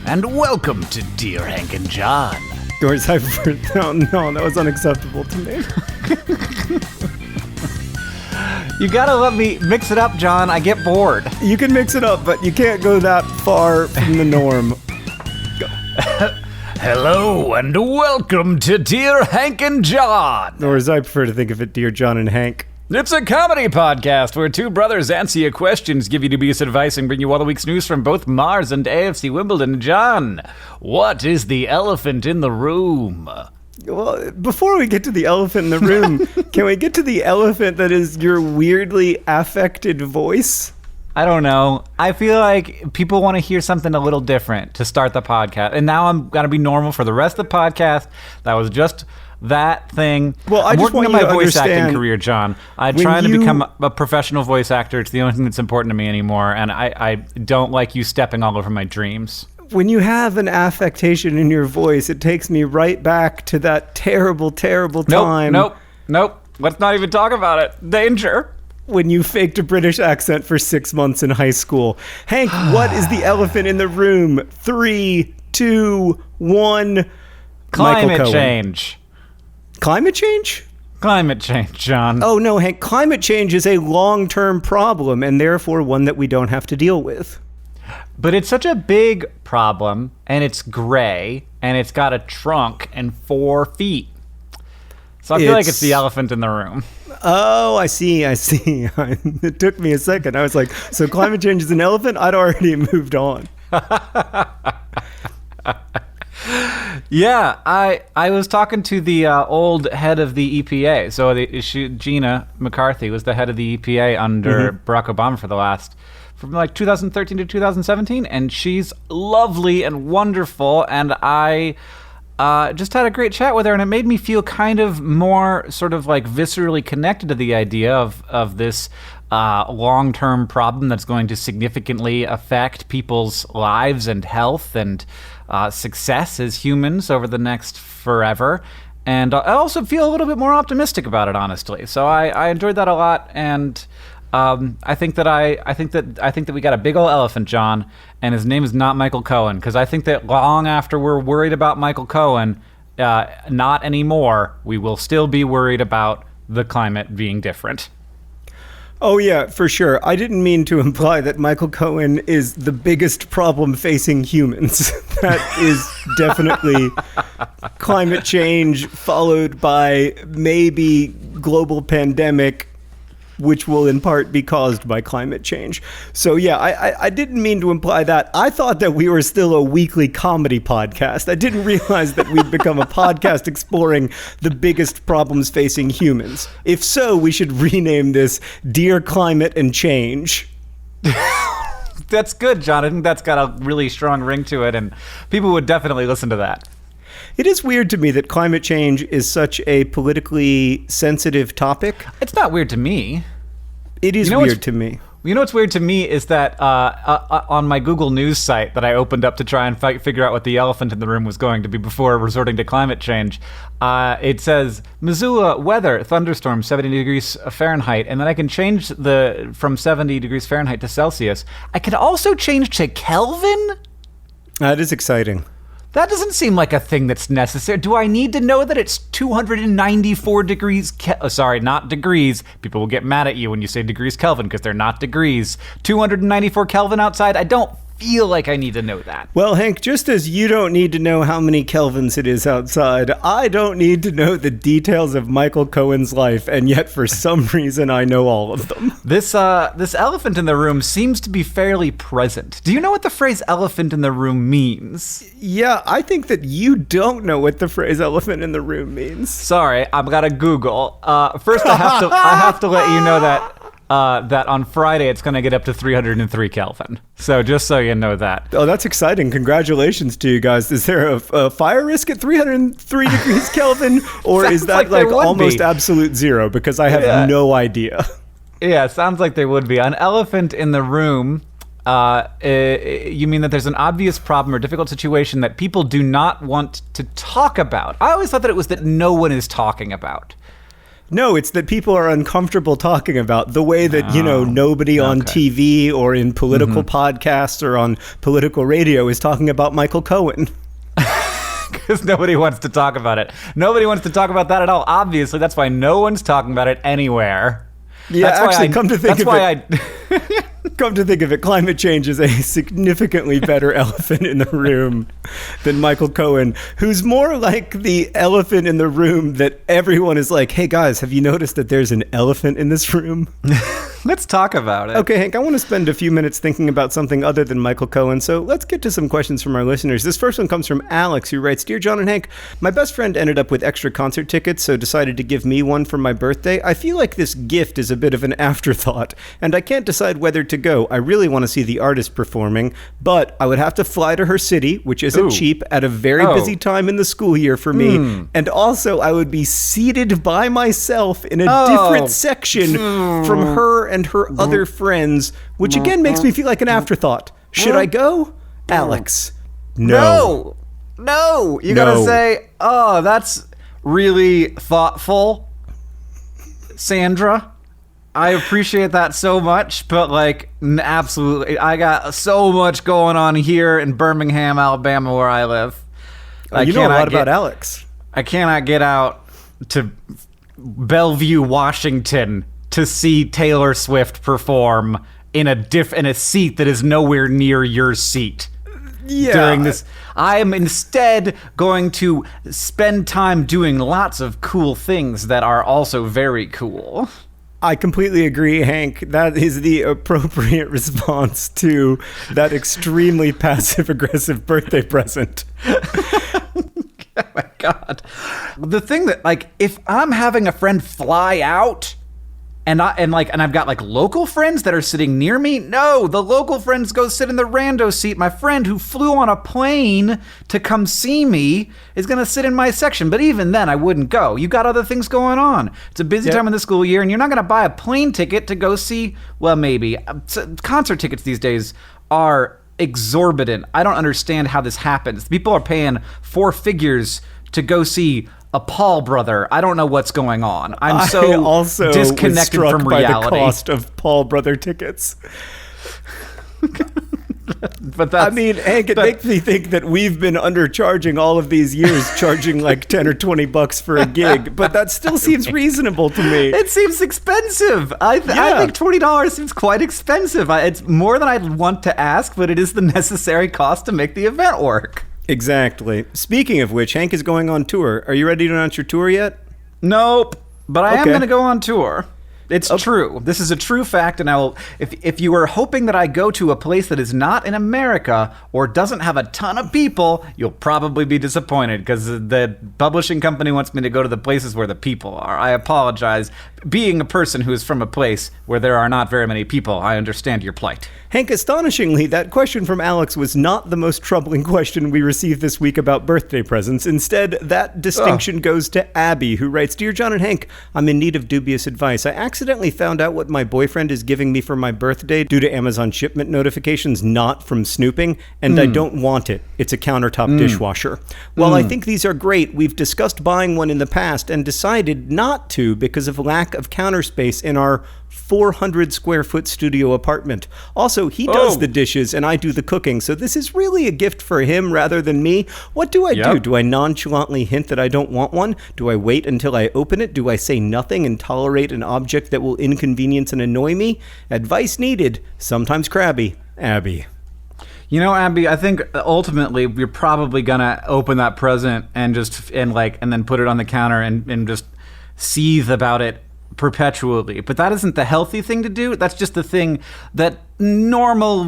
and welcome to Dear Hank and John. Doors, no, that was unacceptable to me. You gotta let me mix it up, John. I get bored. You can mix it up, but you can't go that far from the norm. Hello, and welcome to Dear Hank and John. Or as I prefer to think of it, Dear John and Hank. It's a comedy podcast where two brothers answer your questions, give you dubious advice, and bring you all the week's news from both Mars and AFC Wimbledon. John, what is the elephant in the room? Well, before we get to the elephant in the room, can we get to the elephant that is your weirdly affected voice? I don't know. I feel like people want to hear something a little different to start the podcast. And now I'm going to be normal for the rest of the podcast. That was just that thing. Well, I'm working on my voice acting understand career, John. I'm trying to become a professional voice actor. It's the only thing that's important to me anymore. And I don't like you stepping all over my dreams. When you have an affectation in your voice, it takes me right back to that terrible, terrible time. Nope. Let's not even talk about it. Danger. When you faked a British accent for 6 months in high school. Hank, what is the elephant in the room? 3, 2, 1. Climate change. Climate change? Climate change, John. Oh, no, Hank. Climate change is a long-term problem and therefore one that we don't have to deal with. But it's such a big problem, and it's gray, and it's got a trunk and 4 feet. So I feel like it's the elephant in the room. Oh, I see. It took me a second. I was like, so climate change is an elephant? I'd already moved on. Yeah, I was talking to the old head of the EPA. So Gina McCarthy was the head of the EPA under Barack Obama from like 2013 to 2017, and she's lovely and wonderful, and I just had a great chat with her, and it made me feel kind of more sort of like viscerally connected to the idea of this long-term problem that's going to significantly affect people's lives and health and success as humans over the next forever. And I also feel a little bit more optimistic about it, honestly. So I enjoyed that a lot, and I think that we got a big old elephant, John, and his name is not Michael Cohen, because I think that long after we're worried about Michael Cohen, not anymore, we will still be worried about the climate being different. Oh, yeah, for sure. I didn't mean to imply that Michael Cohen is the biggest problem facing humans. That is definitely climate change followed by maybe global pandemic, which will in part be caused by climate change. So yeah, I didn't mean to imply that. I thought that we were still a weekly comedy podcast. I didn't realize that we'd become a podcast exploring the biggest problems facing humans. If so, we should rename this Dear Climate and Change. That's good, John. I think that's got a really strong ring to it, and people would definitely listen to that. It is weird to me that climate change is such a politically sensitive topic. It's not weird to me. It is weird to me. You know what's weird to me is that on my Google News site that I opened up to try and figure out what the elephant in the room was going to be before resorting to climate change, it says, Missoula weather, thunderstorm, 70 degrees Fahrenheit, and then I can change from 70 degrees Fahrenheit to Celsius. I can also change to Kelvin? That is exciting. That doesn't seem like a thing that's necessary. Do I need to know that it's 294 degrees? Sorry, not degrees. People will get mad at you when you say degrees Kelvin because they're not degrees. 294 Kelvin outside? I don't feel like I need to know that. Well, Hank, just as you don't need to know how many kelvins it is outside, I don't need to know the details of Michael Cohen's life, and yet for some reason I know all of them. This elephant in the room seems to be fairly present. Do you know what the phrase elephant in the room means? Yeah, I think that you don't know what the phrase elephant in the room means. Sorry, I've got to Google. First, I have to let you know that on Friday it's going to get up to 303 Kelvin. So just so you know that. Oh, that's exciting. Congratulations to you guys. Is there a fire risk at 303 degrees Kelvin? Or is that like almost absolute zero? Because I have no idea. Yeah, sounds like there would be. An elephant in the room, you mean that there's an obvious problem or difficult situation that people do not want to talk about. I always thought that it was that no one is talking about. No, it's that people are uncomfortable talking about the way that, nobody on TV or in political podcasts or on political radio is talking about Michael Cohen. Because nobody wants to talk about it. Nobody wants to talk about that at all. Obviously, that's why no one's talking about it anywhere. Yeah, come to think of it, climate change is a significantly better elephant in the room than Michael Cohen, who's more like the elephant in the room that everyone is like, hey guys, have you noticed that there's an elephant in this room? Let's talk about it. Okay, Hank, I want to spend a few minutes thinking about something other than Michael Cohen, so let's get to some questions from our listeners. This first one comes from Alex, who writes, Dear John and Hank, my best friend ended up with extra concert tickets, so decided to give me one for my birthday. I feel like this gift is a bit of an afterthought, and I can't decide whether to go. I really want to see the artist performing, but I would have to fly to her city, which isn't cheap, at a very busy time in the school year for me, and also I would be seated by myself in a different section from her and her other friends, which again makes me feel like an afterthought. Should I go? Alex. No. You gotta say, that's really thoughtful, Sandra. I appreciate that so much, but absolutely, I got so much going on here in Birmingham, Alabama, where I live. You know a lot about Alex. I cannot get out to Bellevue, Washington to see Taylor Swift perform in a seat that is nowhere near your seat. Yeah. During this, I am instead going to spend time doing lots of cool things that are also very cool. I completely agree, Hank. That is the appropriate response to that extremely passive-aggressive birthday present. Oh my God. The thing that, if I'm having a friend fly out and I've got local friends that are sitting near me, no, the local friends go sit in the rando seat. My friend who flew on a plane to come see me is going to sit in my section. But even then, I wouldn't go. You got other things going on. It's a busy time of the school year, and you're not going to buy a plane ticket to go see, well, maybe. Concert tickets these days are exorbitant. I don't understand how this happens. People are paying 4 figures to go see a Paul brother. I don't know what's going on. I'm so also disconnected was struck from by reality. The cost of Paul brother tickets. But that's, Hank, it makes me think that we've been undercharging all of these years, charging $10 or $20 for a gig. But that still seems reasonable to me. It seems expensive. I think $20 seems quite expensive. It's more than I'd want to ask, but it is the necessary cost to make the event work. Exactly. Speaking of which, Hank is going on tour. Are you ready to announce your tour yet? Nope. But I am going to go on tour. It's true. This is a true fact, and I will. If you were hoping that I go to a place that is not in America or doesn't have a ton of people, you'll probably be disappointed because the publishing company wants me to go to the places where the people are. I apologize. Being a person who is from a place where there are not very many people, I understand your plight. Hank, astonishingly, that question from Alex was not the most troubling question we received this week about birthday presents. Instead, that distinction goes to Abby, who writes, Dear John and Hank, I'm in need of dubious advice. I accidentally found out what my boyfriend is giving me for my birthday due to Amazon shipment notifications, not from snooping, and I don't want it. It's a countertop dishwasher. While I think these are great, we've discussed buying one in the past and decided not to because of lack of counter space in our 400 square foot studio apartment. Also, he does the dishes and I do the cooking, so this is really a gift for him rather than me. What do I do? Do I nonchalantly hint that I don't want one? Do I wait until I open it? Do I say nothing and tolerate an object that will inconvenience and annoy me? Advice needed, sometimes crabby. Abby. You know, Abby, I think ultimately you're probably gonna open that present and then put it on the counter and just seethe about it perpetually. But that isn't the healthy thing to do. That's just the thing that normal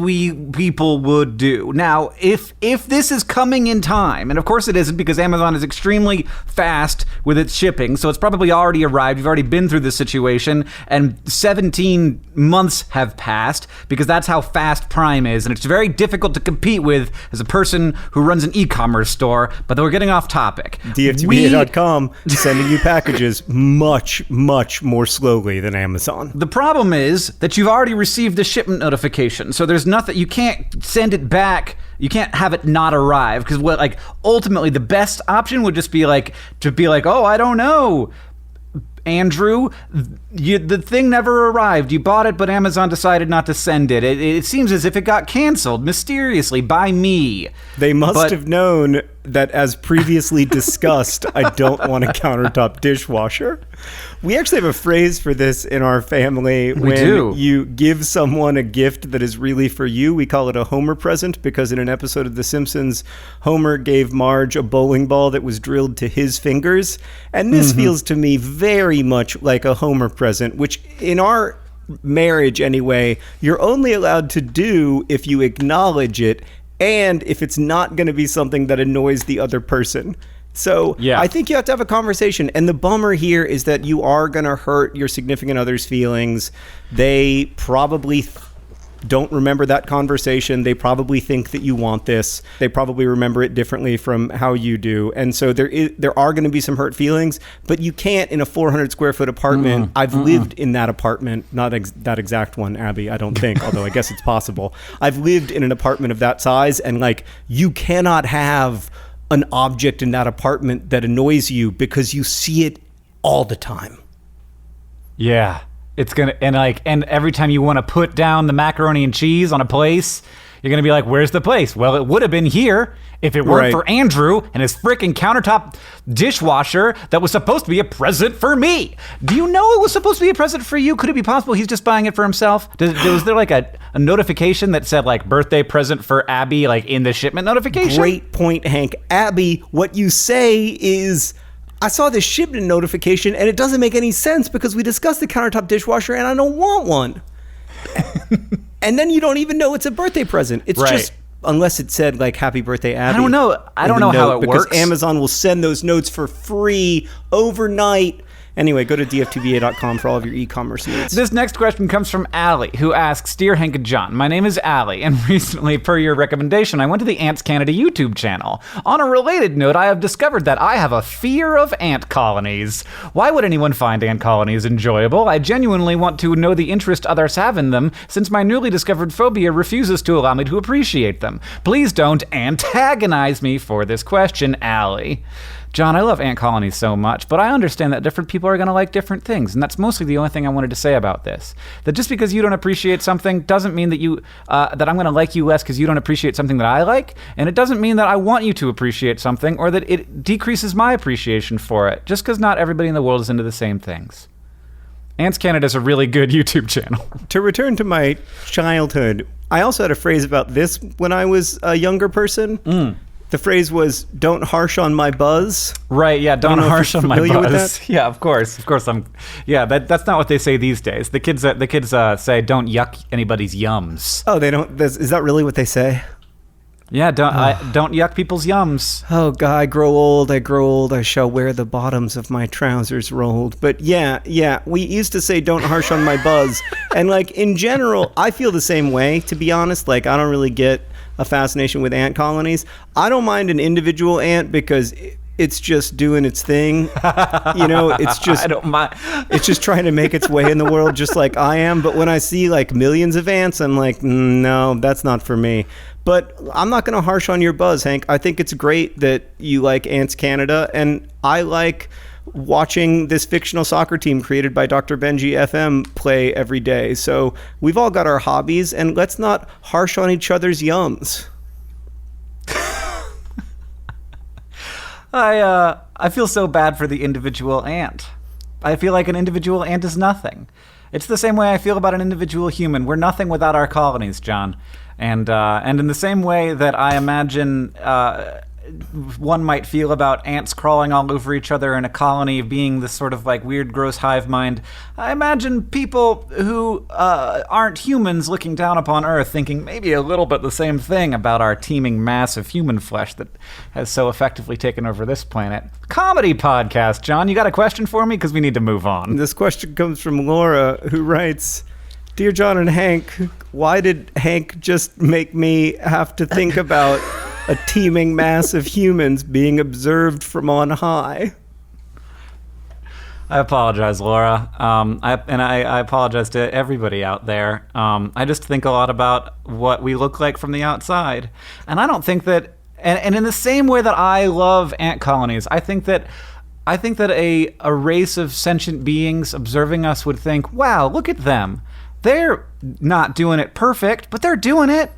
people would do. Now, if this is coming in time, and of course it isn't because Amazon is extremely fast with its shipping, so it's probably already arrived. You've already been through this situation, and 17 months have passed because that's how fast Prime is, and it's very difficult to compete with as a person who runs an e-commerce store. But we're getting off topic. DFTBA.com sending you packages much, much more slowly than Amazon. The problem is that you've already received the shipment notification. So there's nothing, you can't send it back. You can't have it not arrive because ultimately the best option would just be oh, I don't know. Andrew, the thing never arrived. You bought it, but Amazon decided not to send it. It seems as if it got canceled mysteriously by me. They must have known that, as previously discussed, I don't want a countertop dishwasher. We actually have a phrase for this in our family. We do. You give someone a gift that is really for you, we call it a Homer present, because in an episode of The Simpsons, Homer gave Marge a bowling ball that was drilled to his fingers. And this feels to me very much like a Homer present, which in our marriage anyway, you're only allowed to do if you acknowledge it and if it's not going to be something that annoys the other person. So I think you have to have a conversation. And the bummer here is that you are going to hurt your significant other's feelings. They probably don't remember that conversation. They probably think that you want this. They probably remember it differently from how you do. And so there are going to be some hurt feelings, but you can't in a 400 square foot apartment. I've lived in that apartment, not that exact one, Abby, I don't think, although I guess it's possible. I've lived in an apartment of that size, and like, you cannot have an object in that apartment that annoys you because you see it all the time. Yeah. It's gonna and every time you want to put down the macaroni and cheese on a place, you're gonna be like, "Where's the place?" Well, it would have been here if it weren't for Andrew and his freaking countertop dishwasher that was supposed to be a present for me. Do you know it was supposed to be a present for you? Could it be possible he's just buying it for himself? Was there like a notification that said like birthday present for Abby, like in the shipment notification? Great point, Hank. Abby, what you say is, I saw this shipment notification and it doesn't make any sense because we discussed the countertop dishwasher and I don't want one. And then you don't even know it's a birthday present. It's just, unless it said like happy birthday, Abby. I don't know. I don't know how it works. Because Amazon will send those notes for free overnight. Anyway, go to dftba.com for all of your e-commerce needs. This next question comes from Allie, who asks, Dear Hank and John, my name is Allie, and recently, per your recommendation, I went to the Ants Canada YouTube channel. On a related note, I have discovered that I have a fear of ant colonies. Why would anyone find ant colonies enjoyable? I genuinely want to know the interest others have in them, since my newly discovered phobia refuses to allow me to appreciate them. Please don't antagonize me for this question, Allie. John, I love ant colonies so much, but I understand that different people are going to like different things, and that's mostly the only thing I wanted to say about this. That just because you don't appreciate something doesn't mean that that I'm going to like you less because you don't appreciate something that I like, and it doesn't mean that I want you to appreciate something or that it decreases my appreciation for it, just because not everybody in the world is into the same things. Ants Canada is a really good YouTube channel. To return to my childhood, I also had a phrase about this when I was a younger person. The phrase was, don't harsh on my buzz. Right, yeah, don't harsh on my buzz. Yeah, of course that's not what they say these days. The kids say, don't yuck anybody's yums. Oh, they don't, is that really what they say? Yeah, don't yuck people's yums. Oh, God, I grow old, I shall wear the bottoms of my trousers rolled. But yeah, we used to say, don't harsh on my buzz. And like, in general, I feel the same way, to be honest. Like, I don't really get a fascination with ant colonies. I don't mind an individual ant because it's just doing its thing. You know, it's just, I don't mind. It's just trying to make its way in the world just like I am. But when I see like millions of ants, I'm like, no, that's not for me. But I'm not going to harsh on your buzz, Hank. I think it's great that you like Ants Canada, and I like watching this fictional soccer team created by Dr. Benji FM play every day. So we've all got our hobbies, and let's not harsh on each other's yums. I feel so bad for the individual ant. I feel like an individual ant is nothing. It's the same way I feel about an individual human. We're nothing without our colonies, John. And in the same way that I imagine one might feel about ants crawling all over each other in a colony being this sort of like weird, gross hive mind, I imagine people who aren't humans looking down upon Earth thinking maybe a little bit the same thing about our teeming mass of human flesh that has so effectively taken over this planet. Comedy podcast, John, you got a question for me? Because we need to move on. This question comes from Laura, who writes, Dear John and Hank, why did Hank just make me have to think about a teeming mass of humans being observed from on high? I apologize, Laura. I apologize to everybody out there. I just think a lot about what we look like from the outside. And I don't think that, and in the same way that I love ant colonies, I think that I think that a race of sentient beings observing us would think, wow, look at them. They're not doing it perfect, but they're doing it.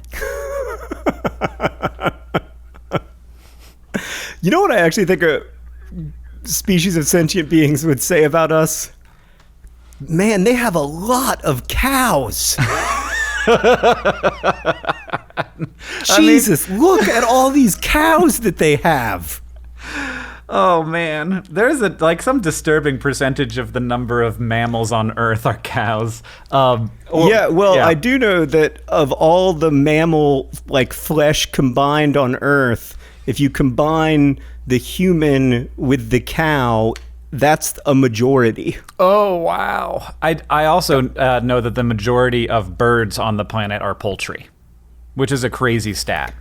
You know what I actually think a species of sentient beings would say about us? Man, they have a lot of cows. Jesus, look at all these cows that they have. Oh man, there's some disturbing percentage of the number of mammals on Earth are cows. I do know that of all the mammal flesh combined on Earth, if you combine the human with the cow, that's a majority. Oh wow! I also know that the majority of birds on the planet are poultry, which is a crazy stat.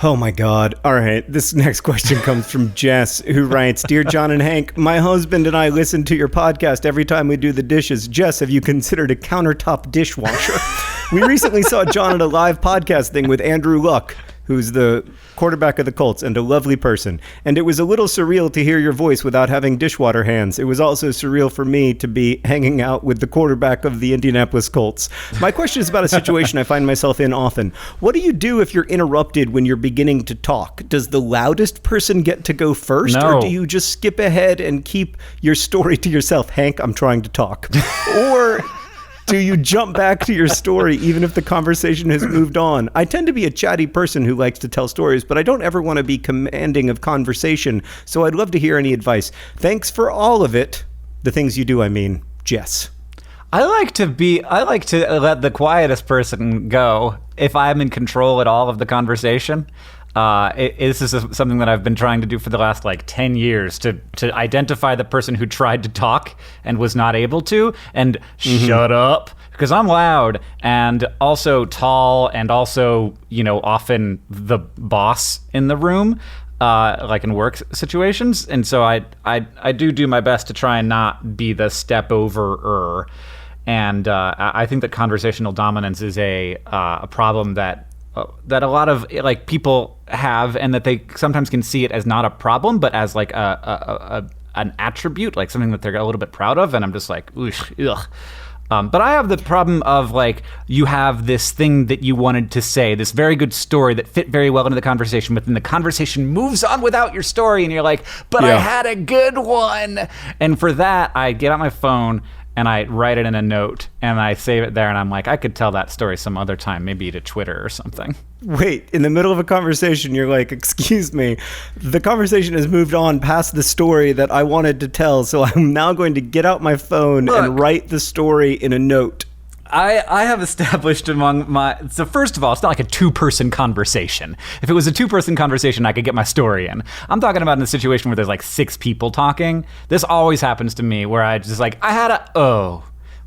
Oh my God. All right. This next question comes from Jess, who writes, Dear John and Hank, my husband and I listen to your podcast every time we do the dishes. Jess, have you considered a countertop dishwasher? We recently saw John at a live podcast thing with Andrew Luck, who's the quarterback of the Colts and a lovely person. And it was a little surreal to hear your voice without having dishwater hands. It was also surreal for me to be hanging out with the quarterback of the Indianapolis Colts. My question is about a situation I find myself in often. What do you do if you're interrupted when you're beginning to talk? Does the loudest person get to go first? No. Or do you just skip ahead and keep your story to yourself? Hank, I'm trying to talk. Or do you jump back to your story even if the conversation has moved on? I tend to be a chatty person who likes to tell stories, but I don't ever want to be commanding of conversation, so I'd love to hear any advice. Thanks for all of it. The things you do, I mean. Jess. I like to let the quietest person go if I'm in control at all of the conversation. This is something that I've been trying to do for the last 10 years to identify the person who tried to talk and was not able to and shut up, because I'm loud and also tall and also, often the boss in the room, in work situations. And so I do my best to try and not be the step over-er. And I think that conversational dominance is a problem that a lot of people have, and that they sometimes can see it as not a problem, but as an attribute, something that they're a little bit proud of. And I'm just like, ugh. But I have the problem of you have this thing that you wanted to say, this very good story that fit very well into the conversation, but then the conversation moves on without your story, and you're like, but yeah. I had a good one. And for that, I get out my phone and I write it in a note, and I save it there, and I'm like, I could tell that story some other time, maybe to Twitter or something. Wait, in the middle of a conversation, you're like, excuse me, the conversation has moved on past the story that I wanted to tell, so I'm now going to get out my phone and write the story in a note. I have established so first of all, it's not like a two-person conversation. If it was a two-person conversation, I could get my story in. I'm talking about in a situation where there's 6 people talking. This always happens to me where I just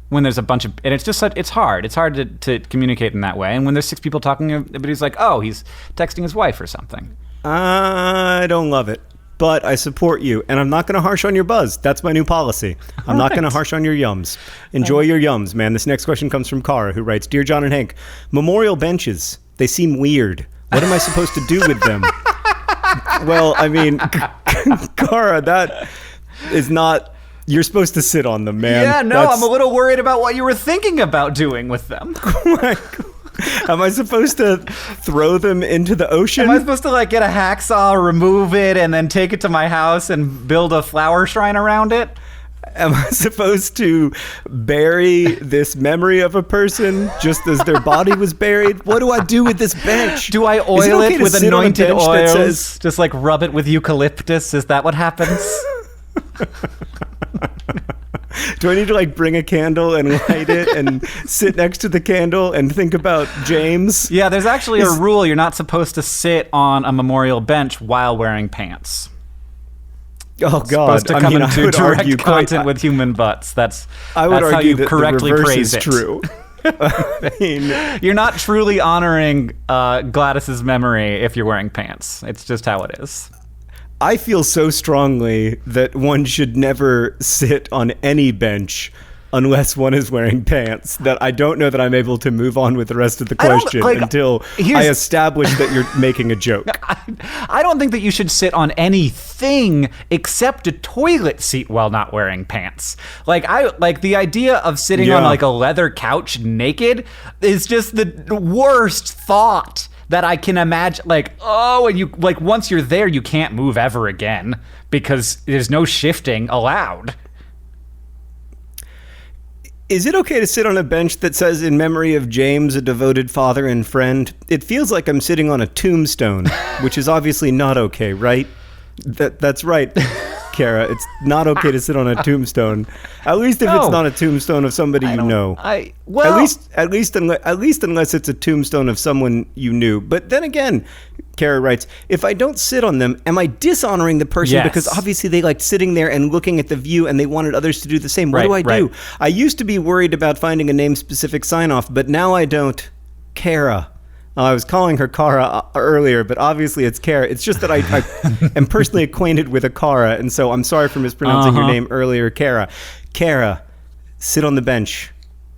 when there's a bunch of, and it's just it's hard. It's hard to communicate in that way. And when there's 6 people talking, everybody's like, oh, he's texting his wife or something. I don't love it. But I support you, and I'm not going to harsh on your buzz. That's my new policy. I'm not going to harsh on your yums. Enjoy your yums, man. This next question comes from Cara, who writes, Dear John and Hank, memorial benches, they seem weird. What am I supposed to do with them? Well, I mean, Cara, that is not... You're supposed to sit on them, man. Yeah, no, I'm a little worried about what you were thinking about doing with them. Oh my God. Am I supposed to throw them into the ocean? Am I supposed to get a hacksaw, remove it, and then take it to my house and build a flower shrine around it? Am I supposed to bury this memory of a person just as their body was buried? What do I do with this bench? Do I oil it with anointed oils? Just rub it with eucalyptus? Is that what happens? Do I need to bring a candle and light it and sit next to the candle and think about James? Yeah, there's actually a rule. You're not supposed to sit on a memorial bench while wearing pants. Oh God! Supposed to come into direct contact with human butts. That's argue how you that correctly the reverse phrase is it. True. I mean, you're not truly honoring Gladys's memory if you're wearing pants. It's just how it is. I feel so strongly that one should never sit on any bench unless one is wearing pants, that I don't know that I'm able to move on with the rest of the question until I establish that you're making a joke. I don't think that you should sit on anything except a toilet seat while not wearing pants. Like the idea of sitting on like a leather couch naked is just the worst thought that I can imagine. Like, oh, and you like once you're there, you can't move ever again because there's no shifting allowed. Is it okay to sit on a bench that says, "In memory of James, a devoted father and friend"? It feels like I'm sitting on a tombstone, which is obviously not okay, right? That's right, Kara. It's not okay to sit on a tombstone. At least if it's not a tombstone of somebody you know. At least unless it's a tombstone of someone you knew. But then again, Kara writes, if I don't sit on them, am I dishonoring the person? Yes. Because obviously they liked sitting there and looking at the view and they wanted others to do the same. What do I do? I used to be worried about finding a name-specific sign-off, but now I don't. Kara. I was calling her Kara earlier, but obviously it's Kara. It's just that I am personally acquainted with a Kara, and so I'm sorry for mispronouncing your name earlier, Kara. Kara, sit on the bench.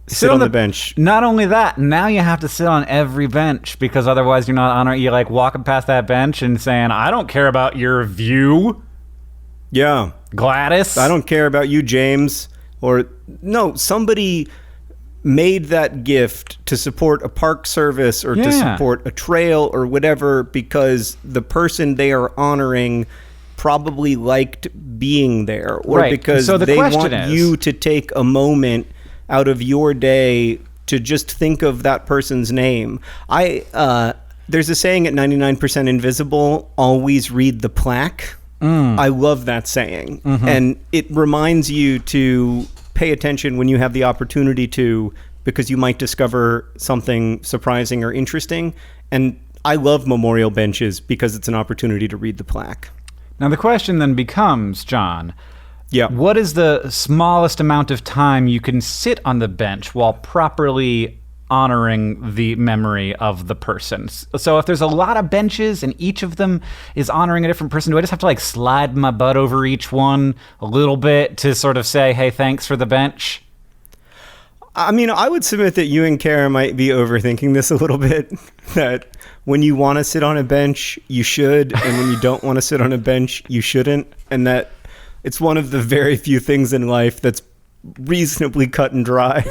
Sit on the bench. Not only that, now you have to sit on every bench because otherwise you're not on. You're like walking past that bench and saying, "I don't care about your view." Yeah, Gladys. I don't care about you, James. Or no, somebody made that gift to support a park service or to support a trail or whatever because the person they are honoring probably liked being there, or because they want you to take a moment out of your day to just think of that person's name. There's a saying at 99% Invisible, always read the plaque. I love that saying. And it reminds you to pay attention when you have the opportunity to, because you might discover something surprising or interesting. And I love memorial benches because it's an opportunity to read the plaque. Now the question then becomes, John, what is the smallest amount of time you can sit on the bench while properly honoring the memory of the person? So if there's a lot of benches and each of them is honoring a different person, do I just have to like slide my butt over each one a little bit to sort of say, hey, thanks for the bench? I mean, I would submit that you and Kara might be overthinking this a little bit, that when you want to sit on a bench, you should, and when you don't want to sit on a bench, you shouldn't, and that it's one of the very few things in life that's reasonably cut and dry.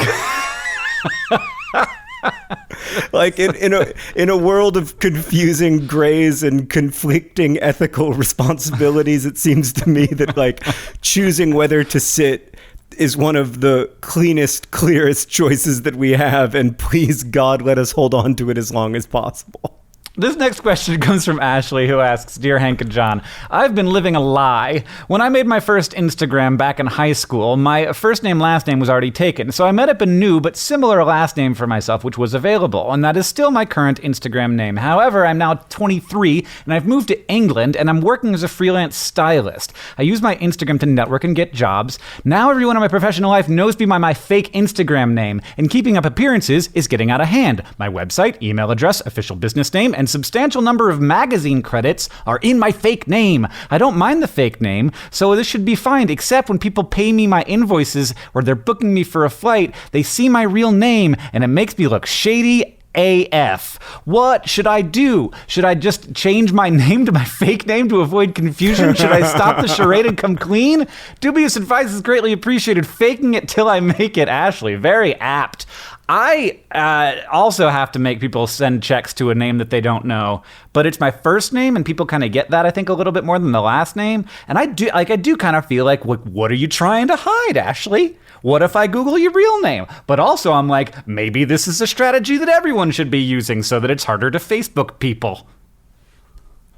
Like in a world of confusing grays and conflicting ethical responsibilities, it seems to me that like choosing whether to sit is one of the cleanest, clearest choices that we have, and please God, let us hold on to it as long as possible. This next question comes from Ashley, who asks, Dear Hank and John, I've been living a lie. When I made my first Instagram back in high school, my first name, last name was already taken, so I made up a new but similar last name for myself, which was available, and that is still my current Instagram name. However, I'm now 23, and I've moved to England, and I'm working as a freelance stylist. I use my Instagram to network and get jobs. Now everyone in my professional life knows me by my fake Instagram name, and keeping up appearances is getting out of hand. My website, email address, official business name, and substantial number of magazine credits are in my fake name. I don't mind the fake name, so this should be fine, except when people pay me my invoices or they're booking me for a flight, they see my real name and it makes me look shady AF. What should I do? Should I just change my name to my fake name to avoid confusion? Should I stop the charade and come clean? Dubious advice is greatly appreciated. Faking it till I make it. Ashley, very apt. I also have to make people send checks to a name that they don't know, but it's my first name, and people kind of get that, I think, a little bit more than the last name. And I do kind of feel like, what are you trying to hide, Ashley? What if I Google your real name? But also I'm like, maybe this is a strategy that everyone should be using so that it's harder to Facebook people.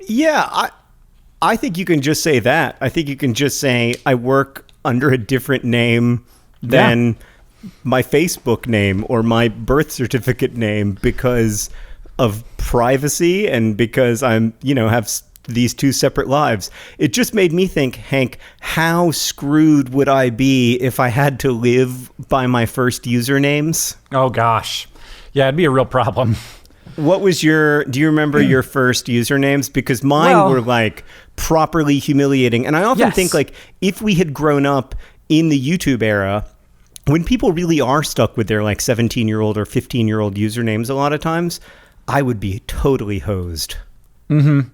Yeah, I think you can just say that. I think you can just say, I work under a different name than my Facebook name or my birth certificate name because of privacy and because I'm, have these two separate lives. It just made me think, Hank, how screwed would I be if I had to live by my first usernames? Oh, gosh. Yeah, it'd be a real problem. What was do you remember your first usernames? Because mine were like properly humiliating. And I often think like if we had grown up in the YouTube era, when people really are stuck with their like 17-year-old or 15-year-old usernames a lot of times, I would be totally hosed. Mm-hmm.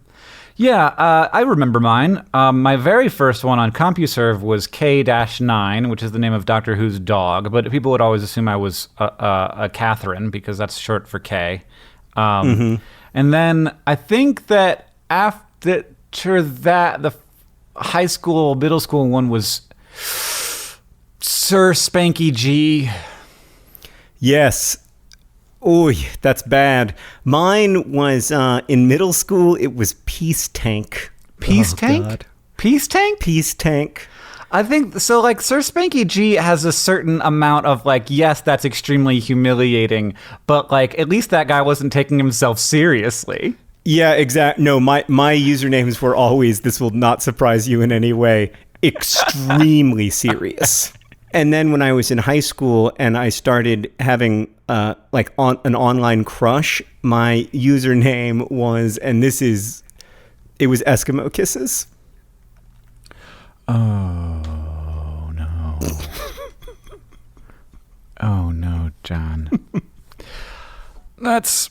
Yeah, I remember mine. My very first one on CompuServe was K-9, which is the name of Doctor Who's dog, but people would always assume I was a Catherine because that's short for K. And then I think that after that, the high school, middle school one was Sir Spanky G. Yes. Oy, that's bad. Mine was, in middle school, it was Peace Tank. Peace Tank? God. Peace Tank? Peace Tank. I think, so like Sir Spanky G has a certain amount of like, yes, that's extremely humiliating, but like at least that guy wasn't taking himself seriously. Yeah, exactly. No, my usernames were always, this will not surprise you in any way, extremely serious. And then when I was in high school and I started having an online crush, my username was, and it was Eskimo Kisses. Oh, no. Oh, no, John. That's...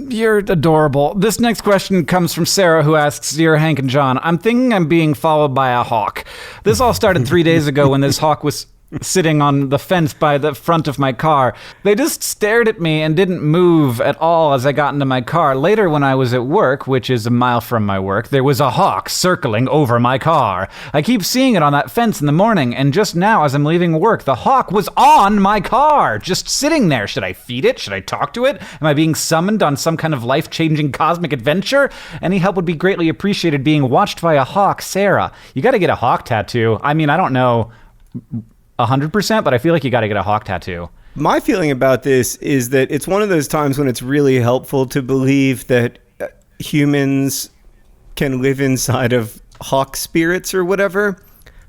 you're adorable. This next question comes from Sarah, who asks, Dear Hank and John, I'm thinking I'm being followed by a hawk. This all started 3 days ago when this hawk was sitting on the fence by the front of my car. They just stared at me and didn't move at all as I got into my car. Later, when I was at work, which is a mile from my work, there was a hawk circling over my car. I keep seeing it on that fence in the morning, and just now as I'm leaving work, the hawk was on my car, just sitting there. Should I feed it? Should I talk to it? Am I being summoned on some kind of life-changing cosmic adventure? Any help would be greatly appreciated. Being watched by a hawk. Sarah, you gotta get a hawk tattoo. I mean, I don't know 100%, but I feel like you got to get a hawk tattoo. My feeling about this is that it's one of those times when it's really helpful to believe that humans can live inside of hawk spirits or whatever,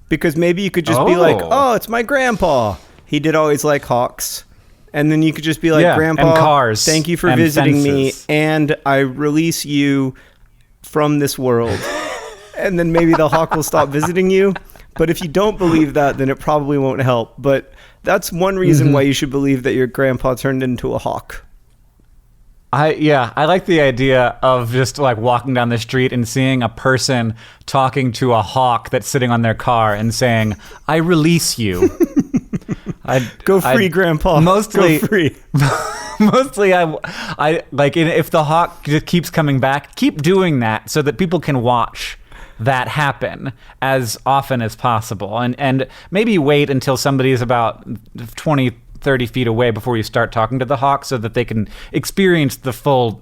because maybe you could just be like, oh, it's my grandpa. He did always like hawks. And then you could just be like, Grandpa, and cars, thank you for and visiting fences. me, and I release you from this world. And then maybe the hawk will stop visiting you. But if you don't believe that, then it probably won't help. But that's one reason why you should believe that your grandpa turned into a hawk. I like the idea of just like walking down the street and seeing a person talking to a hawk that's sitting on their car and saying, I release you. Go free, Grandpa. Mostly, go free. Mostly, I like if the hawk just keeps coming back, keep doing that so that people can watch that happen as often as possible, and maybe wait until somebody is about 20-30 feet away before you start talking to the hawk so that they can experience the full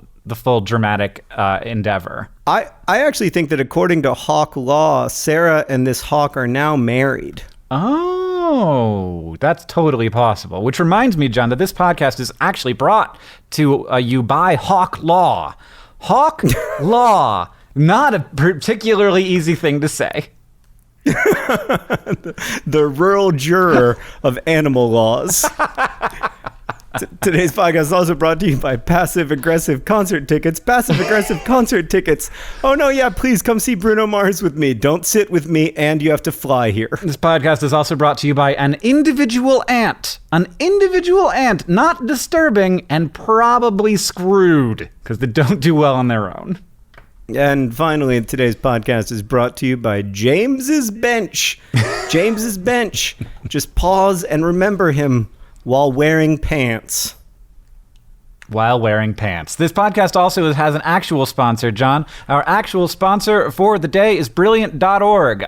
dramatic endeavor. I actually think that according to hawk law, Sarah and this hawk are now married. Oh, that's totally possible. Which reminds me, John, that this podcast is actually brought to you by Hawk Law. Hawk Law. Not a particularly easy thing to say. The rural juror of animal laws. Today's podcast is also brought to you by Passive Aggressive Concert Tickets. Passive Aggressive Concert Tickets. Oh, no, yeah, please come see Bruno Mars with me. Don't sit with me, and you have to fly here. This podcast is also brought to you by an individual ant. An individual ant, not disturbing and probably screwed, because they don't do well on their own. And finally, today's podcast is brought to you by James's Bench. James's Bench. Just pause and remember him while wearing pants. While wearing pants. This podcast also has an actual sponsor, John. Our actual sponsor for the day is Brilliant.org.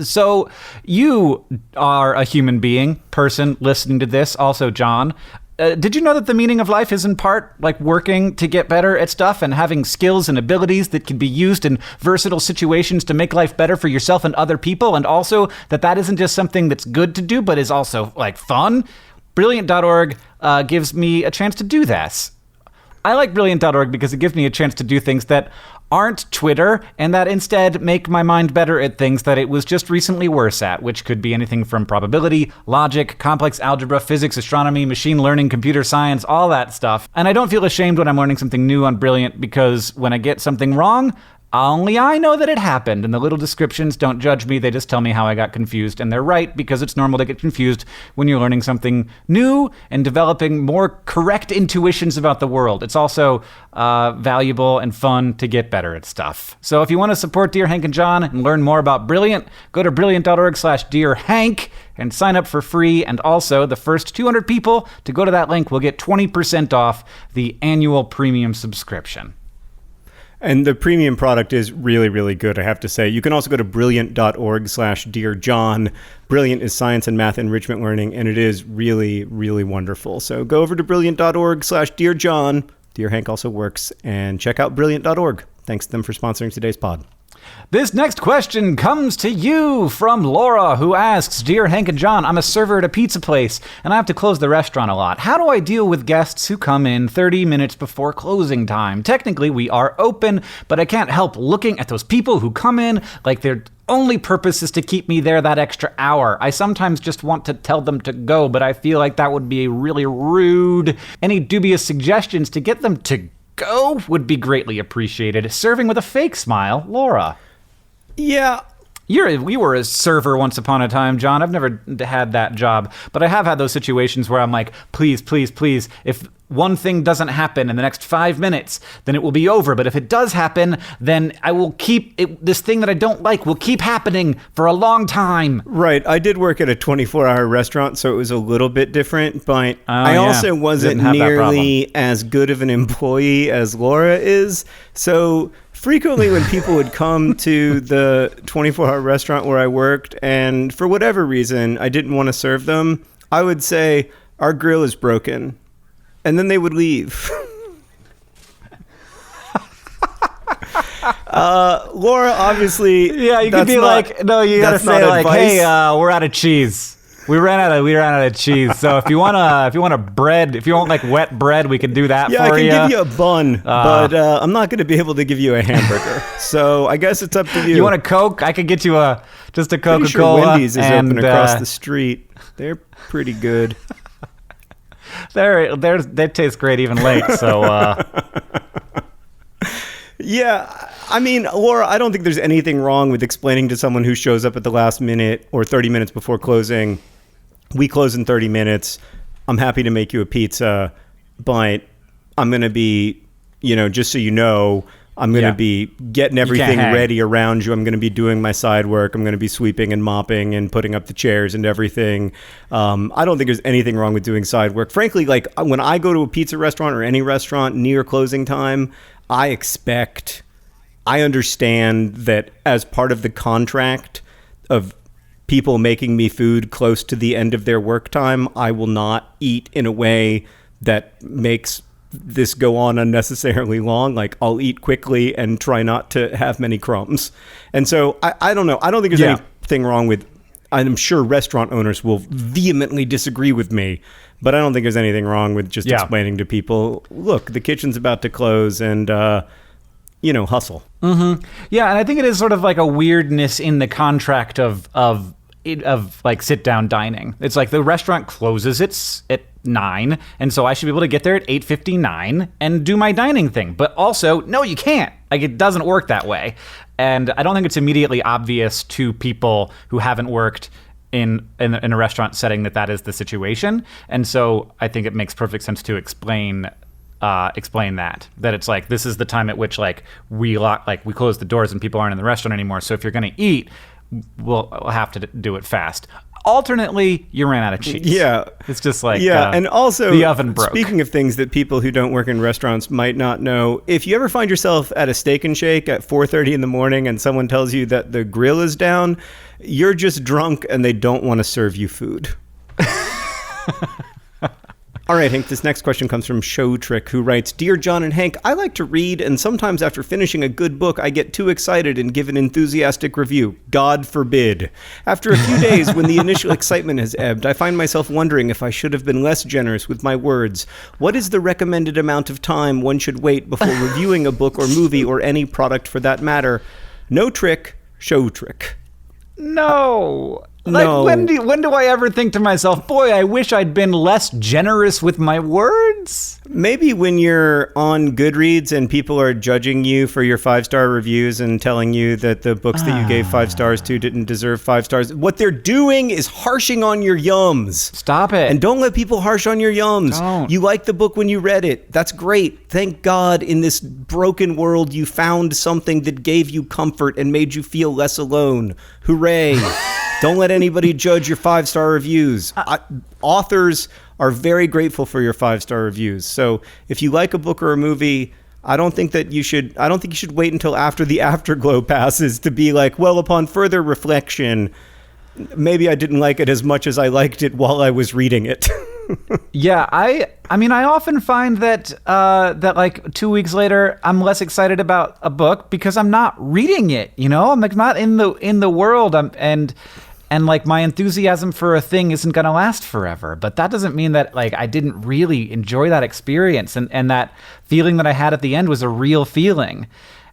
So you are a human being, person listening to this, also John. Did you know that the meaning of life is in part like working to get better at stuff and having skills and abilities that can be used in versatile situations to make life better for yourself and other people, and also that isn't just something that's good to do but is also like fun? Brilliant.org gives me a chance to do this. I like Brilliant.org because it gives me a chance to do things that aren't Twitter, and that instead make my mind better at things that it was just recently worse at, which could be anything from probability, logic, complex algebra, physics, astronomy, machine learning, computer science, all that stuff. And I don't feel ashamed when I'm learning something new on Brilliant, because when I get something wrong, Only I know that it happened, and the little descriptions don't judge me. They just tell me how I got confused, and they're right, because it's normal to get confused when you're learning something new and developing more correct intuitions about the world. It's also valuable and fun to get better at stuff. So if you want to support Dear Hank and John and learn more about Brilliant, go to brilliant.org/dearhank and sign up for free. And also, the first 200 people to go to that link will get 20% off the annual premium subscription. And the premium product is really, really good, I have to say. You can also go to brilliant.org/dearjohn. Brilliant is science and math enrichment learning, and it is really, really wonderful. So go over to brilliant.org/dearjohn. Dear Hank also works, and check out brilliant.org. Thanks to them for sponsoring today's pod. This next question comes to you from Laura, who asks, Dear Hank and John, I'm a server at a pizza place, and I have to close the restaurant a lot. How do I deal with guests who come in 30 minutes before closing time? Technically, we are open, but I can't help looking at those people who come in like their only purpose is to keep me there that extra hour. I sometimes just want to tell them to go, but I feel like that would be really rude. Any dubious suggestions to get them to go would be greatly appreciated. Serving with a fake smile, Laura. Yeah. We were a server once upon a time, John. I've never had that job, but I have had those situations where I'm like, please, please, please, if one thing doesn't happen in the next 5 minutes, then it will be over. But if it does happen, then I will keep it, this thing that I don't like will keep happening for a long time. Right. I did work at a 24-hour restaurant, so it was a little bit different, but I also wasn't nearly as good of an employee as Laura is. So frequently when people would come to the 24-hour restaurant where I worked, and for whatever reason, I didn't want to serve them, I would say, our grill is broken. And then they would leave. Laura, obviously... Yeah, you could be like, no, you gotta say like, hey, we're out of cheese. We ran out of cheese. So if you want like wet bread, we can do that for you. Yeah, I can give you a bun, but I'm not going to be able to give you a hamburger. So I guess it's up to you. You want a Coke? I could get you just a Coca-Cola. Pretty sure Wendy's is open across the street. They're pretty good. They taste great even late. So yeah, I mean, Laura, I don't think there's anything wrong with explaining to someone who shows up at the last minute or 30 minutes before closing, we close in 30 minutes. I'm happy to make you a pizza, but I'm going to be, just so you know, I'm going to be getting everything ready around you. I'm going to be doing my side work. I'm going to be sweeping and mopping and putting up the chairs and everything. I don't think there's anything wrong with doing side work. Frankly, like when I go to a pizza restaurant or any restaurant near closing time, I understand that as part of the contract of people making me food close to the end of their work time, I will not eat in a way that makes this go on unnecessarily long. Like, I'll eat quickly and try not to have many crumbs. And so I don't know. I don't think there's anything wrong with, I'm sure restaurant owners will vehemently disagree with me, but I don't think there's anything wrong with just explaining to people, look, the kitchen's about to close and, hustle. Mm-hmm. Yeah, and I think it is sort of like a weirdness in the contract of like sit down dining. It's like the restaurant closes at 9, and so I should be able to get there at 8:59 and do my dining thing. But also, no, you can't. Like, it doesn't work that way. And I don't think it's immediately obvious to people who haven't worked in a restaurant setting that is the situation. And so I think it makes perfect sense to explain that it's like, this is the time at which we close the doors and people aren't in the restaurant anymore. So if you're going to eat, we'll have to do it fast. Alternately, you ran out of cheese. Yeah. It's just like, and also, the oven broke. Speaking of things that people who don't work in restaurants might not know, if you ever find yourself at a Steak and Shake at 4:30 in the morning and someone tells you that the grill is down, you're just drunk and they don't want to serve you food. All right, Hank, this next question comes from Show Trick, who writes, Dear John and Hank, I like to read, and sometimes after finishing a good book, I get too excited and give an enthusiastic review. God forbid. After a few days, when the initial excitement has ebbed, I find myself wondering if I should have been less generous with my words. What is the recommended amount of time one should wait before reviewing a book or movie or any product for that matter? No trick, Show Trick. No. Like, No. when do I ever think to myself, boy, I wish I'd been less generous with my words? Maybe when you're on Goodreads and people are judging you for your 5-star reviews and telling you that the books that you gave 5 stars to didn't deserve 5 stars. What they're doing is harshing on your yums. Stop it. And don't let people harsh on your yums. Don't. You liked the book when you read it. That's great. Thank God in this broken world you found something that gave you comfort and made you feel less alone. Hooray. Don't let anybody judge your 5-star reviews. Authors are very grateful for your 5-star reviews. So if you like a book or a movie, I don't think you should wait until after the afterglow passes to be like, well, upon further reflection, maybe I didn't like it as much as I liked it while I was reading it. Yeah, I mean, I often find that that like 2 weeks later, I'm less excited about a book because I'm not reading it. You know, I'm like not in the world. And like my enthusiasm for a thing isn't gonna last forever. But that doesn't mean that like I didn't really enjoy that experience, and that feeling that I had at the end was a real feeling.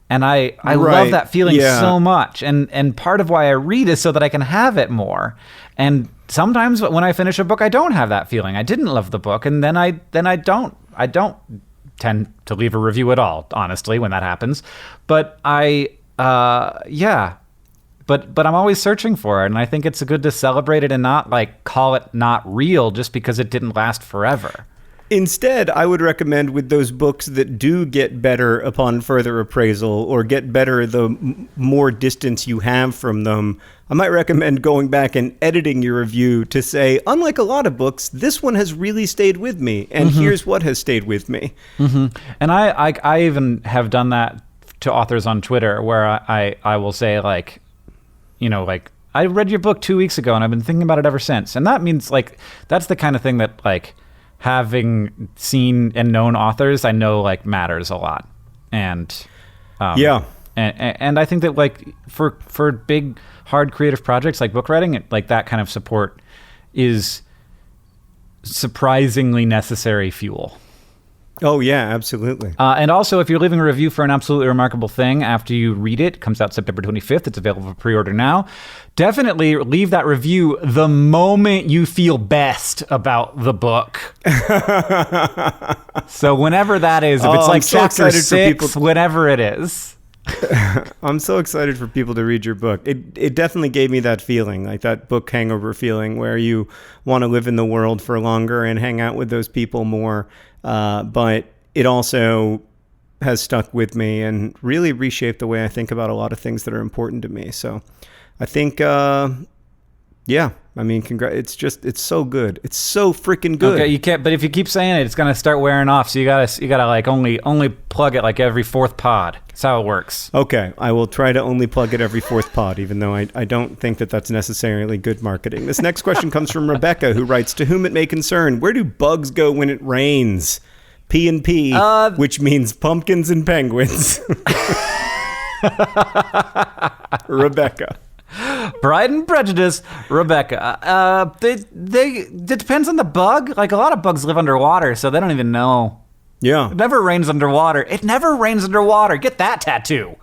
And I love that feeling so much. And part of why I read is so that I can have it more. And sometimes when I finish a book, I don't have that feeling. I didn't love the book, and then I don't tend to leave a review at all, honestly, when that happens. But But I'm always searching for it, and I think it's good to celebrate it and not like call it not real just because it didn't last forever. Instead, I would recommend with those books that do get better upon further appraisal or get better the more distance you have from them, I might recommend going back and editing your review to say, unlike a lot of books, this one has really stayed with me, and here's what has stayed with me. Mm-hmm. And I even have done that to authors on Twitter where I will say like, you know, like, I read your book 2 weeks ago and I've been thinking about it ever since. And that means like, that's the kind of thing that like having seen and known authors, I know like matters a lot. And and I think that like for big, hard creative projects like book writing, like that kind of support is surprisingly necessary fuel. Oh, yeah, absolutely. And also, if you're leaving a review for an absolutely remarkable thing after you read it, comes out September 25th. It's available for pre-order now. Definitely leave that review the moment you feel best about the book. So whenever that is, if it's like chapter 6, whatever it is. I'm so excited for people to read your book. It definitely gave me that feeling, like that book hangover feeling where you want to live in the world for longer and hang out with those people more. But it also has stuck with me and really reshaped the way I think about a lot of things that are important to me. So I think, I mean, it's so good. It's so freaking good. Okay, you can't, but if you keep saying it, it's going to start wearing off. So you gotta like only plug it like every 4th pod. That's how it works. Okay, I will try to only plug it every 4th pod, even though I don't think that that's necessarily good marketing. This next question comes from Rebecca, who writes, "To whom it may concern, where do bugs go when it rains? P&P, which means pumpkins and penguins." Rebecca. Pride and Prejudice, Rebecca. It depends on the bug. Like a lot of bugs live underwater, so they don't even know. Yeah. It never rains underwater. It never rains underwater. Get that tattoo.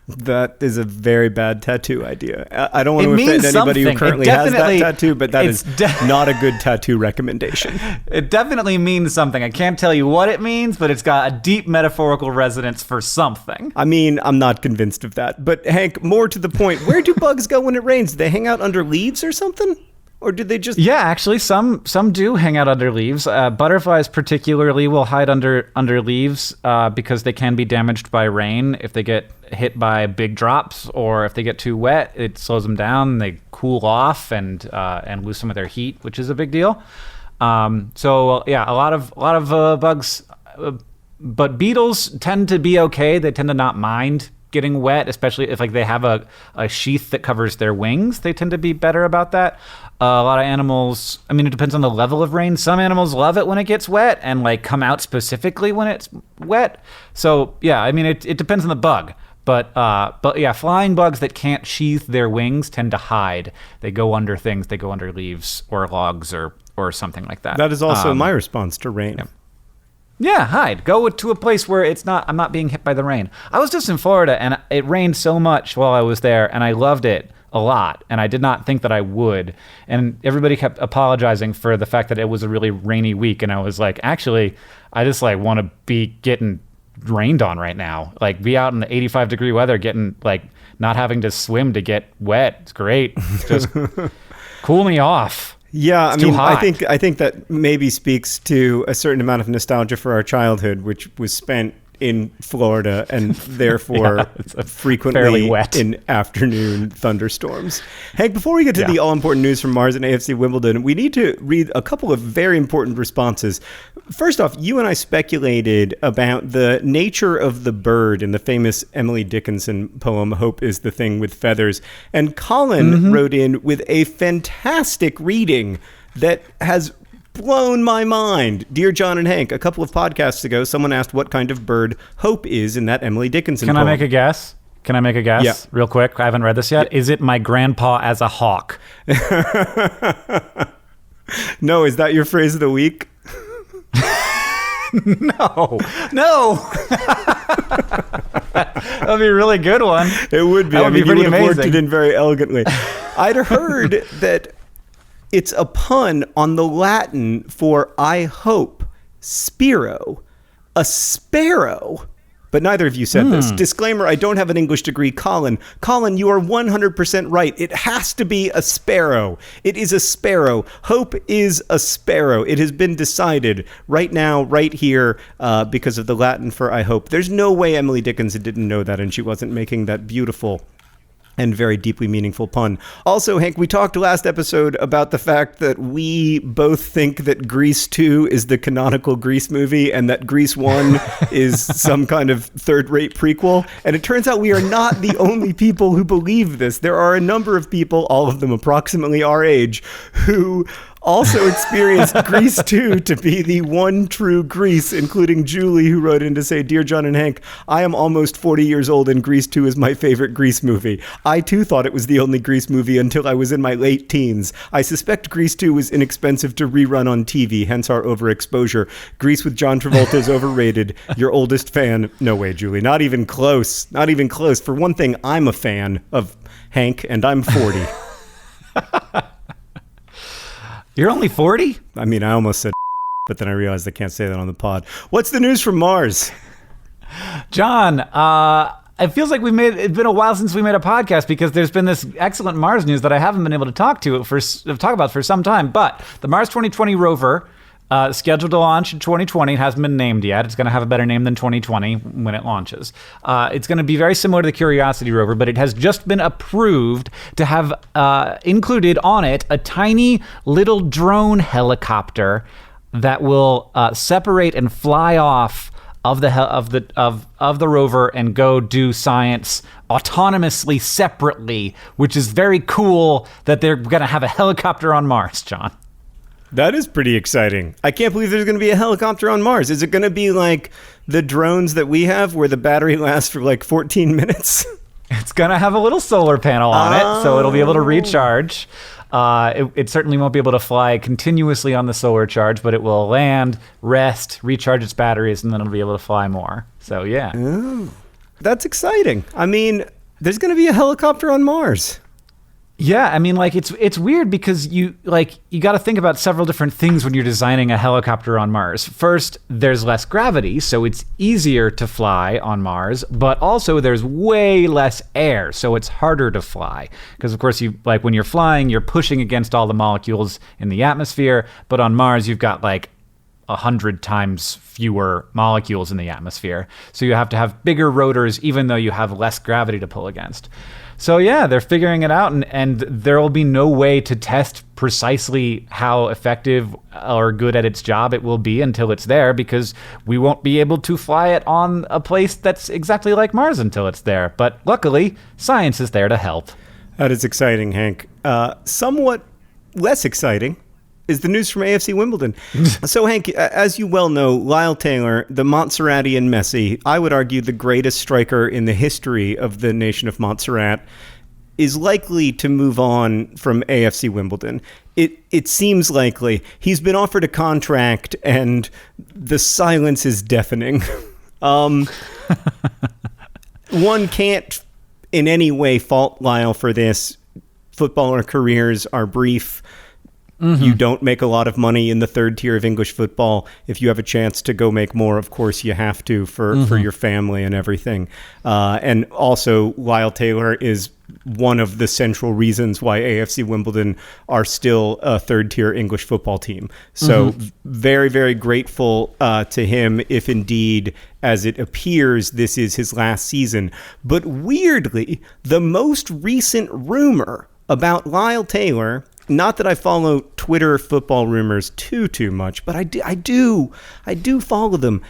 That is a very bad tattoo idea. I don't want to offend anybody who currently has that tattoo, but that is not a good tattoo recommendation. It definitely means something. I can't tell you what it means, but it's got a deep metaphorical resonance for something. I mean, I'm not convinced of that. But Hank, more to the point, where do bugs go when it rains? Do they hang out under leaves or something? Or do they just... Yeah, actually, some do hang out under leaves. Butterflies particularly will hide under leaves because they can be damaged by rain. If they get hit by big drops or if they get too wet, it slows them down. They cool off and lose some of their heat, which is a big deal. So yeah, a lot of bugs, but beetles tend to be okay. They tend to not mind getting wet, especially if like they have a sheath that covers their wings. They tend to be better about that. A lot of animals, I mean, it depends on the level of rain. Some animals love it when it gets wet and like come out specifically when it's wet. So yeah, I mean, it depends on the bug. But yeah, flying bugs that can't sheath their wings tend to hide. They go under things. They go under leaves or logs or something like that. That is also my response to rain. Yeah, hide. Go to a place where I'm not being hit by the rain. I was just in Florida and it rained so much while I was there and I loved it. a lot, and I did not think that I would. And everybody kept apologizing for the fact that it was a really rainy week, and I was like, actually, I just like want to be getting rained on right now. Like, be out in the 85-degree weather, getting like not having to swim to get wet. It's great. Just cool me off. Yeah, It's too hot. I think that maybe speaks to a certain amount of nostalgia for our childhood, which was spent in Florida and therefore it's frequently fairly wet in afternoon thunderstorms. Hank, before we get to the all-important news from Mars and AFC Wimbledon, we need to read a couple of very important responses. First off, you and I speculated about the nature of the bird in the famous Emily Dickinson poem, Hope is the Thing with Feathers. And Colin wrote in with a fantastic reading that has blown my mind. Dear John and Hank, a couple of podcasts ago, someone asked what kind of bird Hope is in that Emily Dickinson poem. Can I make a guess? Yeah. Real quick? I haven't read this yet. Yeah. Is it my grandpa as a hawk? No, is that your phrase of the week? No. That would be a really good one. It would be. That would be pretty you would have worked amazing. it in very elegantly. I'd heard that it's a pun on the Latin for I hope, spiro, a sparrow. But neither of you said this. Disclaimer, I don't have an English degree. Colin, you are 100% right. It has to be a sparrow. It is a sparrow. Hope is a sparrow. It has been decided right now, right here, because of the Latin for I hope. There's no way Emily Dickinson didn't know that, and she wasn't making that beautiful and very deeply meaningful pun. Also, Hank, we talked last episode about the fact that we both think that Grease 2 is the canonical Grease movie and that Grease 1 is some kind of third-rate prequel. And it turns out we are not the only people who believe this. There are a number of people, all of them approximately our age, who also experienced Grease 2 to be the one true Grease, including Julie, who wrote in to say, Dear John and Hank, I am almost 40 years old and Grease 2 is my favorite Grease movie. I too thought it was the only Grease movie until I was in my late teens. I suspect Grease 2 was inexpensive to rerun on TV, hence our overexposure. Grease with John Travolta is overrated. Your oldest fan. No way, Julie. Not even close. Not even close. For one thing, I'm a fan of Hank, and I'm 40. You're only 40? I mean, I almost said but then I realized I can't say that on the pod. What's the news from Mars? John, it feels like it's been a while since we made a podcast because there's been this excellent Mars news that I haven't been able to talk about for some time. But the Mars 2020 rover, scheduled to launch in 2020, it hasn't been named yet. It's going to have a better name than 2020 when it launches. It's going to be very similar to the Curiosity rover, but it has just been approved to have included on it a tiny little drone helicopter that will separate and fly off of the rover and go do science autonomously, separately, which is very cool that they're going to have a helicopter on Mars, John. That is pretty exciting. I can't believe there's going to be a helicopter on Mars. Is it going to be like the drones that we have where the battery lasts for like 14 minutes? It's going to have a little solar panel on it, so it'll be able to recharge. It certainly won't be able to fly continuously on the solar charge, but it will land, rest, recharge its batteries, and then it'll be able to fly more. So, yeah. Oh, that's exciting. I mean, there's going to be a helicopter on Mars. Yeah, I mean, like it's weird because you got to think about several different things when you're designing a helicopter on Mars. First, there's less gravity, so it's easier to fly on Mars, but also there's way less air, so it's harder to fly. Because of course, when you're flying, you're pushing against all the molecules in the atmosphere, but on Mars you've got like 100 times fewer molecules in the atmosphere. So you have to have bigger rotors even though you have less gravity to pull against. So yeah, they're figuring it out, and there will be no way to test precisely how effective or good at its job it will be until it's there, because we won't be able to fly it on a place that's exactly like Mars until it's there. But luckily, science is there to help. That is exciting, Hank. Somewhat less exciting is the news from AFC Wimbledon. So, Hank, as you well know, Lyle Taylor, the Montserratian Messi, I would argue the greatest striker in the history of the nation of Montserrat, is likely to move on from AFC Wimbledon. It seems likely. He's been offered a contract, and the silence is deafening. One can't in any way fault Lyle for this. footballer careers are brief. You don't make a lot of money in the third tier of English football. If you have a chance to go make more, of course you have to for your family and everything. And also, Lyle Taylor is one of the central reasons why AFC Wimbledon are still a third tier English football team. So very, very grateful to him if indeed, as it appears, this is his last season. But weirdly, the most recent rumor about Lyle Taylor, not that I follow Twitter football rumors too much, but I do follow them,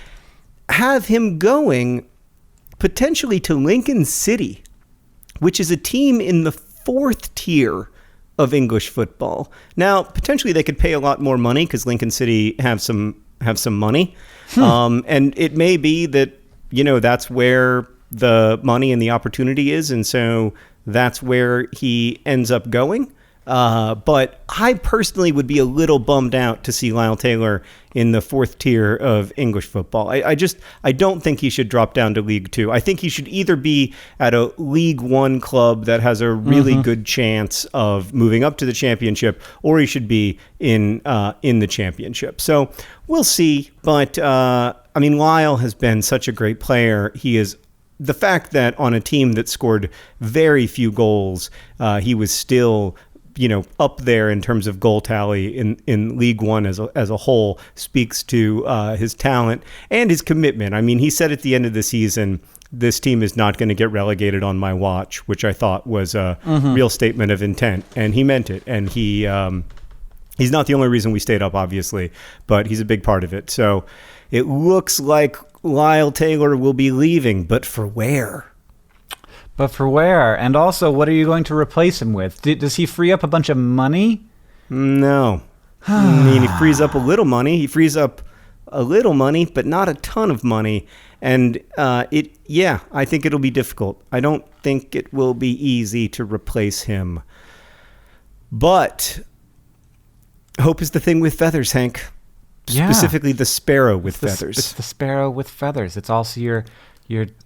have him going potentially to Lincoln City, which is a team in the fourth tier of English football. Now, potentially they could pay a lot more money because Lincoln City have some money. And it may be that, that's where the money and the opportunity is. And so that's where he ends up going. But I personally would be a little bummed out to see Lyle Taylor in the fourth tier of English football. I don't think he should drop down to League Two. I think he should either be at a League One club that has a really good chance of moving up to the championship, or he should be in the championship. So we'll see. But Lyle has been such a great player. He is. The fact that on a team that scored very few goals, he was still, up there in terms of goal tally in League One as a whole speaks to his talent and his commitment. I mean, he said at the end of the season, this team is not going to get relegated on my watch, which I thought was a real statement of intent, and he meant it. And he's not the only reason we stayed up, obviously, but he's a big part of it. So it looks like Lyle Taylor will be leaving, but for where? And also, what are you going to replace him with? Does he free up a bunch of money? No. He frees up a little money. He frees up a little money, but not a ton of money. And I think it'll be difficult. I don't think it will be easy to replace him. But hope is the thing with feathers, Hank. Yeah. Specifically the sparrow with feathers. It's the sparrow with feathers. It's also your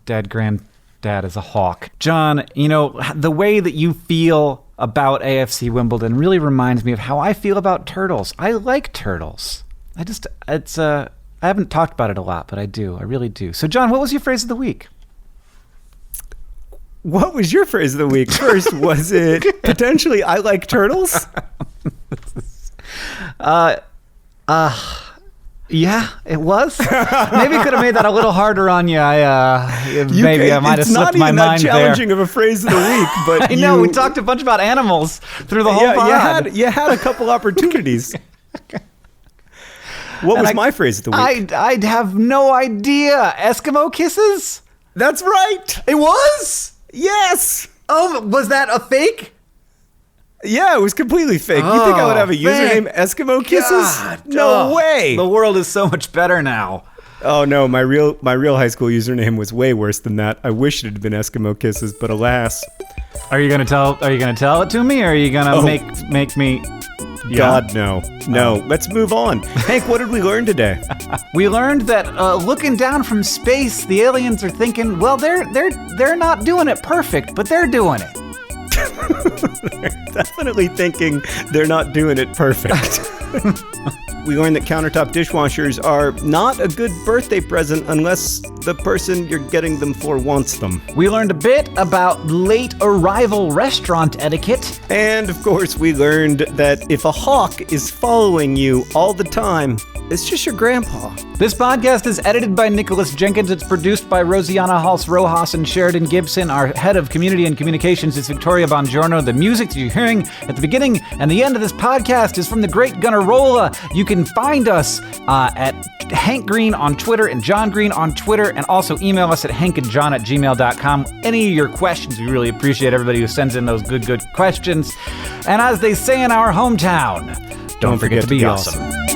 dead granddad is a hawk. John, the way that you feel about AFC Wimbledon really reminds me of how I feel about turtles. I like turtles. I haven't talked about it a lot, but I do. I really do. So, John, what was your phrase of the week? What was your phrase of the week? First, was it potentially I like turtles? Yeah, it was. Maybe could have made that a little harder on you. I might have slipped my mind there. It's not even that challenging of a phrase of the week, but I know we talked a bunch about animals through the whole pod. You had a couple opportunities. What was my phrase of the week? I have no idea. Eskimo kisses? That's right. It was? Yes. Oh, was that a fake? Yeah, it was completely fake. You think I would have a username Eskimo Kisses? God, no way. The world is so much better now. Oh no, my real high school username was way worse than that. I wish it had been Eskimo Kisses, but alas. Are you gonna tell it to me, or are you gonna make me? Yeah. God, no. No. Let's move on. Hank, what did we learn today? We learned that looking down from space, the aliens are thinking, well, they're not doing it perfect, but they're doing it. They're definitely thinking they're not doing it perfect. We learned that countertop dishwashers are not a good birthday present unless the person you're getting them for wants them. We learned a bit about late arrival restaurant etiquette. And, of course, we learned that if a hawk is following you all the time, it's just your grandpa. This podcast is edited by Nicholas Jenkins. It's produced by Rosiana Hals-Rojas and Sheridan Gibson. Our head of community and communications is Victoria Bongiorno. The music that you're hearing at the beginning and the end of this podcast is from the great Gunnarolla. You can find us at Hank Green on Twitter and John Green on Twitter, and also email us at hankandjohn@gmail.com. Any of your questions, we really appreciate everybody who sends in those good questions. And as they say in our hometown, don't forget to be awesome.